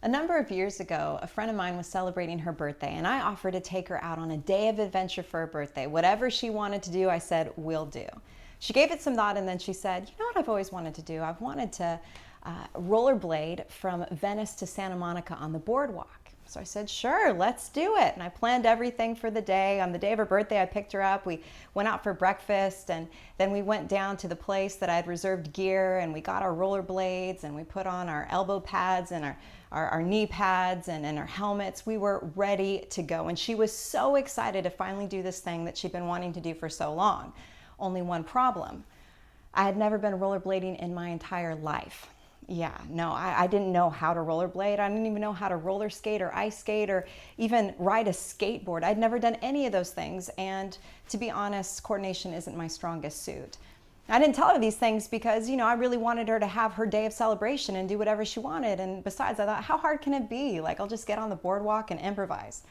A number of years ago, a friend of mine was celebrating her birthday, and I offered to take her out on a day of adventure for her birthday. Whatever she wanted to do, I said, we'll do. She gave it some thought, and then she said, you know what I've always wanted to do? I've wanted to rollerblade from Venice to Santa Monica on the boardwalk. So I said, sure, let's do it. And I planned everything for the day. On the day of her birthday, I picked her up. We went out for breakfast, and then we went down to the place that I had reserved gear, and we got our rollerblades, and we put on our elbow pads and our knee pads and our helmets. We were ready to go. And she was so excited to finally do this thing that she'd been wanting to do for so long. Only one problem. I had never been rollerblading in my entire life. Yeah, no, I didn't know how to rollerblade. I didn't even know how to roller skate or ice skate or even ride a skateboard. I'd never done any of those things. And to be honest, coordination isn't my strongest suit. I didn't tell her these things because, I really wanted her to have her day of celebration and do whatever she wanted. And besides, I thought, how hard can it be? Like, I'll just get on the boardwalk and improvise.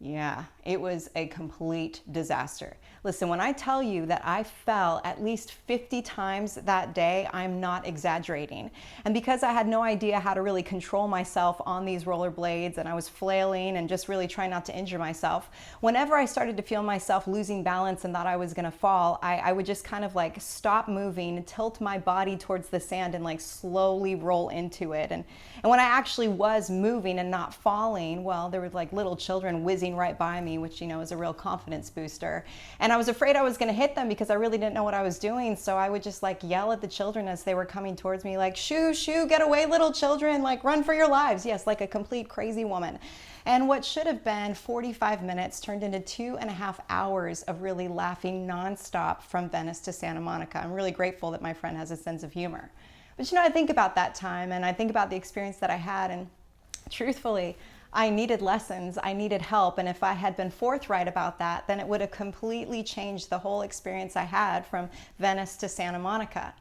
Yeah, it was a complete disaster. Listen, when I tell you that I fell at least 50 times that day, I'm not exaggerating. And because I had no idea how to really control myself on these rollerblades, and I was flailing and just really trying not to injure myself, whenever I started to feel myself losing balance and thought I was gonna fall, I would just kind of like stop moving, tilt my body towards the sand, and like slowly roll into it. And when I actually was moving and not falling, well, there were like little children whizzing right by me, which is a real confidence booster. And I was afraid I was going to hit them because I really didn't know what I was doing. So I would just like yell at the children as they were coming towards me, like, shoo, shoo, get away, little children, like run for your lives. Yes, like a complete crazy woman. And what should have been 45 minutes turned into 2.5 hours of really laughing nonstop from Venice to Santa Monica. I'm really grateful that my friend has a sense of humor. But I think about that time, and I think about the experience that I had, and truthfully, I needed lessons, I needed help, and if I had been forthright about that, then it would have completely changed the whole experience I had from Venice to Santa Monica.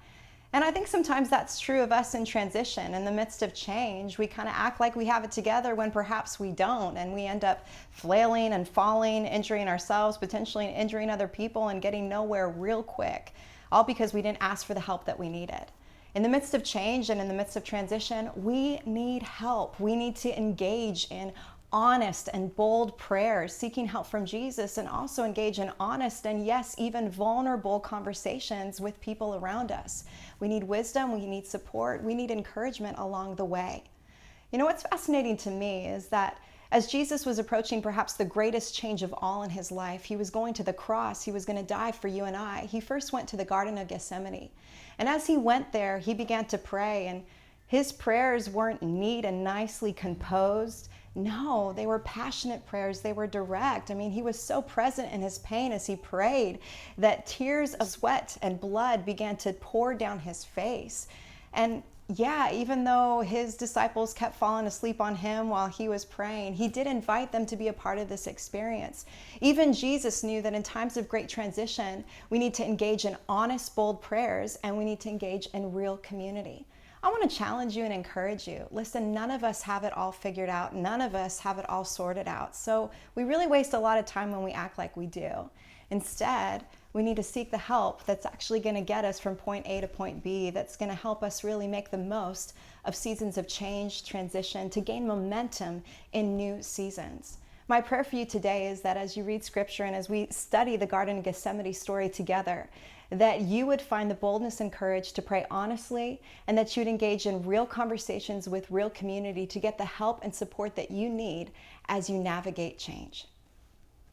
And I think sometimes that's true of us in transition. In the midst of change, we kind of act like we have it together when perhaps we don't, and we end up flailing and falling, injuring ourselves, potentially injuring other people, and getting nowhere real quick, all because we didn't ask for the help that we needed. In the midst of change and in the midst of transition, we need help. We need to engage in honest and bold prayers, seeking help from Jesus, and also engage in honest and, yes, even vulnerable conversations with people around us. We need wisdom, we need support, we need encouragement along the way. What's fascinating to me is that as Jesus was approaching perhaps the greatest change of all in his life, he was going to the cross, he was going to die for you and I. He first went to the Garden of Gethsemane. And as he went there, he began to pray, and his prayers weren't neat and nicely composed. No, they were passionate prayers. They were direct. He was so present in his pain as he prayed that tears of sweat and blood began to pour down his face. And yeah, even though his disciples kept falling asleep on him while he was praying, he did invite them to be a part of this experience. Even Jesus knew that in times of great transition, we need to engage in honest, bold prayers, and we need to engage in real community. I want to challenge you and encourage you. Listen, none of us have it all figured out. None of us have it all sorted out. So we really waste a lot of time when we act like we do. Instead, we need to seek the help that's actually going to get us from point A to point B, that's going to help us really make the most of seasons of change, transition, to gain momentum in new seasons. My prayer for you today is that as you read scripture and as we study the Garden of Gethsemane story together, that you would find the boldness and courage to pray honestly, and that you'd engage in real conversations with real community to get the help and support that you need as you navigate change.